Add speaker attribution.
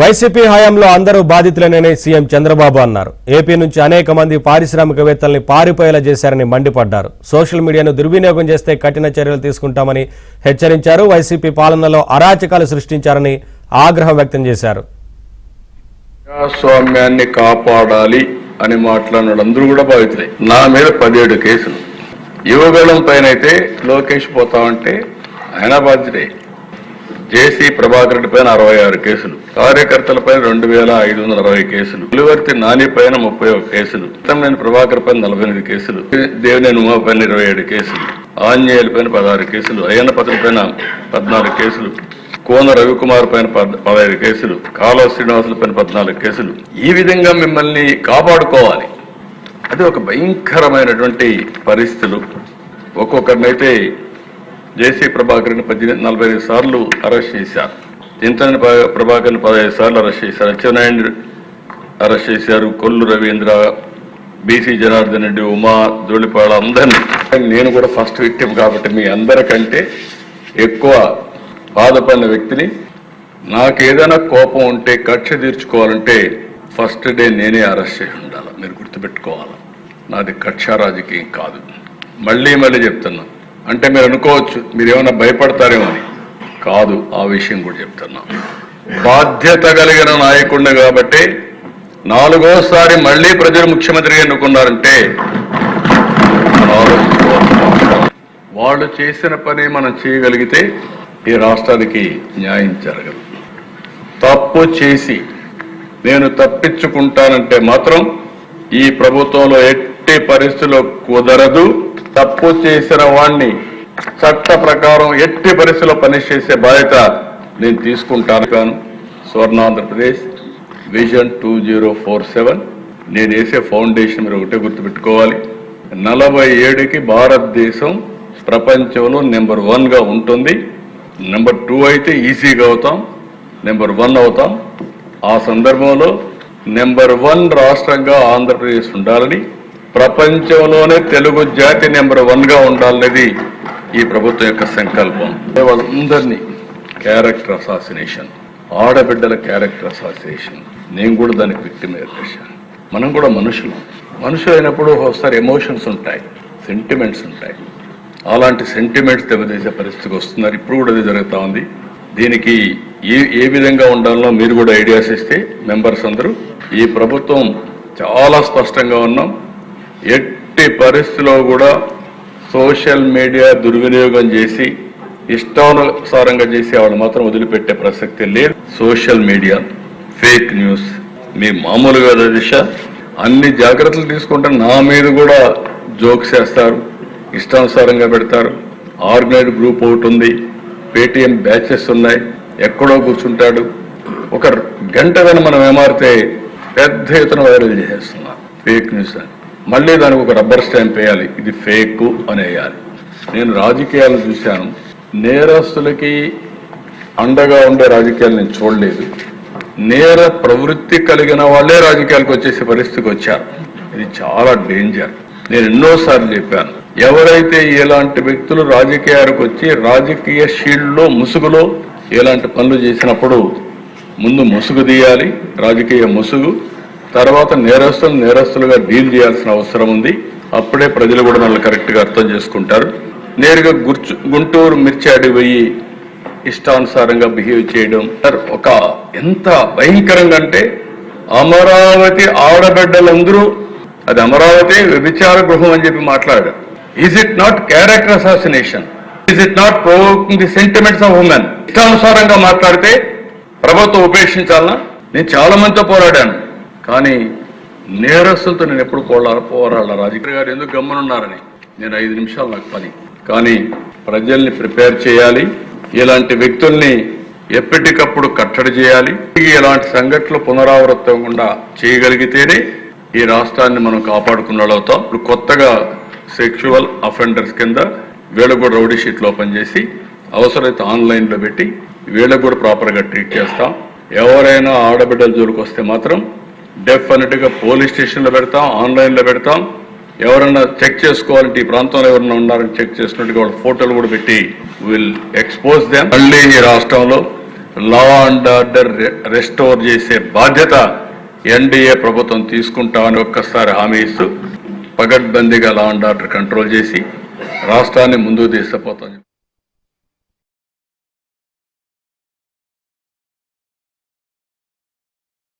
Speaker 1: YCP హయాంలో అందరూ బాధితులేనని CM Chandrababu అన్నారు. ఏపీ నుంచి అనేక మంది పారిశ్రామికవేత్తల్ని పారిపోయేలా చేశారని మండిపడ్డారు. సోషల్ మీడియాను దుర్వినియోగం చేస్తే కఠిన చర్యలు తీసుకుంటామని హెచ్చరించారు. వైసీపీ పాలనలో అరాచకాలు సృష్టించారని ఆగ్రహం వ్యక్తం చేశారు.
Speaker 2: ప్రజాస్వామ్యాన్ని కాపాడాలి అని మాట్లాడినందరూ కూడా బాధితులే. నా మీద 17 కేసులు, యువగళం పైన అయితే లోకేష్ పోతామంటే ఆయన బాధ్యతే. జేసీ ప్రభాకర్ రెడ్డి పైన 66 కేసులు, కార్యకర్తలపై 2560 కేసులు, పులివర్తి నాని పైన 31 కేసులు, నేను ప్రభాకర్ పైన 48 కేసులు, దేవినేని ఉమా పైన 27 కేసులు, ఆంజనేయుల పైన 16 కేసులు, అయ్యన్న పత్రి పైన 14 కేసులు, కోన రవికుమార్ పైన 15 కేసులు, కాలువ శ్రీనివాసుల పైన 14 కేసులు. ఈ విధంగా మిమ్మల్ని కాపాడుకోవాలి. అది ఒక భయంకరమైనటువంటి పరిస్థితులు. ఒక్కొక్కరినైతే జేసీ ప్రభాకర్ని 45 సార్లు అరెస్ట్ చేశారు. చింతని ప్రభాకర్ని 15 సార్లు అరెస్ట్ చేశారు. అచ్చెన్నాయుడు అరెస్ట్ చేశారు. కొల్లు రవీంద్ర, బీసీ జనార్దన్ రెడ్డి, ఉమా, జోళిపాళ అందరినీ. నేను కూడా ఫస్ట్ విక్టిమ్ కాబట్టి మీ అందరికంటే ఎక్కువ బాధపడిన వ్యక్తిని. నాకు ఏదైనా కోపం ఉంటే, కక్ష తీర్చుకోవాలంటే ఫస్ట్ డే నేనే అరెస్ట్ చేసి ఉండాలి. మీరు గుర్తుపెట్టుకోవాలి, నాది కక్ష రాజకీయం కాదు. మళ్ళీ చెప్తున్నా. అంటే మీరు అనుకోవచ్చు మీరు ఏమైనా భయపడతారేమో అని. కాదు, ఆ విషయం కూడా చెప్తున్నా. బాధ్యత కలిగిన నాయకుడిని కాబట్టి 4వసారి మళ్ళీ ప్రజలు ముఖ్యమంత్రిగా ఎన్నుకున్నారంటే వాళ్ళు చేసిన పని మనం చేయగలిగితే ఈ రాష్ట్రానికి న్యాయం జరగదు. తప్పు చేసి నేను తప్పించుకుంటానంటే మాత్రం ఈ ప్రభుత్వంలో ఎట్టి పరిస్థితుల్లో కుదరదు. తప్పు చేసిన వాణ్ణి చట్ట ప్రకారం ఎట్టి పరిస్థితుల్లో పనిష్ చేసే బాధ్యత నేను తీసుకుంటాను. స్వర్ణాంధ్రప్రదేశ్ విజన్ 2047 నేను వేసే ఫౌండేషన్ మీరు ఒకటే గుర్తుపెట్టుకోవాలి. 47కి భారతదేశం ప్రపంచంలో నెంబర్ 1గా ఉంటుంది. నెంబర్ 2 అయితే ఈజీగా అవుతాం, నెంబర్ 1 అవుతాం. ఆ సందర్భంలో నెంబర్ 1 రాష్ట్రంగా ఆంధ్రప్రదేశ్ ఉండాలని, ప్రపంచంలోనే తెలుగు జాతి నెంబర్ 1గా ఉండాలనేది ఈ ప్రభుత్వం యొక్క సంకల్పం. వాళ్ళందరినీ క్యారెక్టర్ అసాసినేషన్, ఆడబిడ్డల క్యారెక్టర్ అసాసినేషన్, నేను కూడా దానికి విక్టిమ్ చేశాను. మనం కూడా మనుషులు అయినప్పుడు ఒకసారి ఎమోషన్స్ ఉంటాయి, సెంటిమెంట్స్ ఉంటాయి. అలాంటి సెంటిమెంట్స్ దెబ్బతీసే పరిస్థితికి వస్తున్నారు. ఇప్పుడు కూడా అది జరుగుతూ ఉంది. దీనికి ఏ విధంగా ఉండాలనో మీరు కూడా ఐడియాస్ ఇస్తే మెంబర్స్ అందరూ. ఈ ప్రభుత్వం చాలా స్పష్టంగా ఉన్నాం. ఎట్టి పరిస్థితిలో కూడా సోషల్ మీడియా దుర్వినియోగం చేసి ఇష్టానుసారంగా చేసి వాళ్ళు మాత్రం వదిలిపెట్టే ప్రసక్తి లేదు. సోషల్ మీడియా, ఫేక్ న్యూస్ మీ మామూలుగా దిశ అన్ని జాగ్రత్తలు తీసుకుంటే నా మీద కూడా జోక్స్ చేస్తారు, ఇష్టానుసారంగా పెడతారు. ఆర్గనైజ్డ్ గ్రూప్ ఒకటి ఉంది, పేటీఎం బ్యాచెస్ ఉన్నాయి, ఎక్కడో కూర్చుంటాడు. ఒక గంట మనం ఏమారితే పెద్ద ఎత్తున వైరల్ చేసేస్తున్నారు ఫేక్ న్యూస్ అని. మళ్ళీ దానికి ఒక రబ్బర్ స్టాంప్ వేయాలి, ఇది ఫేక్ అని వేయాలి. నేను రాజకీయాలు చూశాను, నేరస్తులకి అండగా ఉండే రాజకీయాలు నేను చూడలేదు. నేర ప్రవృత్తి కలిగిన వాళ్ళే రాజకీయాలకు వచ్చేసే పరిస్థితికి వచ్చారు. ఇది చాలా డేంజర్. నేను ఎన్నోసార్లు చెప్పాను, ఎవరైతే ఇలాంటి వ్యక్తులు రాజకీయాలకు వచ్చి రాజకీయ షీల్డ్లో ముసుగులో ఇలాంటి పనులు చేసినప్పుడు ముందు ముసుగు తీయాలి, రాజకీయ ముసుగు. తర్వాత నేరస్తులుగా డీల్ చేయాల్సిన అవసరం ఉంది. అప్పుడే ప్రజలు కూడా మనల్ని కరెక్ట్గా అర్థం చేసుకుంటారు. నేరుగా గుంటూరు మిర్చి పోయి ఇష్టానుసారంగా బిహేవ్ చేయడం ఒక ఎంత భయంకరంగా అంటే, అమరావతి ఆడబిడ్డలందరూ అది అమరావతి వ్యభిచార గృహం అని చెప్పి మాట్లాడారు. Is it not character assassination? Is it not provoking the sentiments of women? ఇష్టానుసారంగా మాట్లాడితే ప్రభుత్వం ఉపేక్షించాలన్నా? నేను చాలా మందితో పోరాడాను, కానీ నేరస్తులతో నేను ఎప్పుడు పోరాడాలి. రాజకీయ గారు ఎందుకు గమ్మునున్నారని నేను 5 నిమిషాలు నాకు పని. కానీ ప్రజల్ని ప్రిపేర్ చేయాలి, ఇలాంటి వ్యక్తుల్ని ఎప్పటికప్పుడు కట్టడి చేయాలి. ఇలాంటి సంఘటనలు పునరావృతంగా చేయగలిగితేనే ఈ రాష్ట్రాన్ని మనం కాపాడుకున్న వాళ్ళు అవుతాం. ఇప్పుడు కొత్తగా సెక్షువల్ అఫెండర్స్ కింద వీళ్ళకు కూడా రౌడీ షీట్లు ఓపెన్ చేసి అవసరమైతే ఆన్లైన్లో పెట్టి వీళ్ళకు కూడా ప్రాపర్గా ట్రీట్ చేస్తాం. ఎవరైనా ఆడబిడ్డల జోలికి వస్తే మాత్రం డెఫినెట్గా పోలీస్ స్టేషన్లో పెడతాం, ఆన్లైన్లో పెడతాం. ఎవరైనా చెక్ చేసుకోవాలంటే ఈ ప్రాంతంలో ఎవరైనా ఉన్నారని చెక్ చేసినట్టుగా వాళ్ళ ఫోటోలు కూడా పెట్టి విల్ ఎక్స్పోజ్ దెమ్. మళ్ళీ ఈ రాష్ట్రంలో లా అండ్ ఆర్డర్ రెస్టోర్ చేసే బాధ్యత ఎన్డీఏ ప్రభుత్వం తీసుకుంటామని ఒక్కసారి హామీ ఇస్తూ పగడ్బందీగా లా అండ్ ఆర్డర్ కంట్రోల్ చేసి రాష్ట్రాన్ని ముందుకు తీసుకుపోతాం.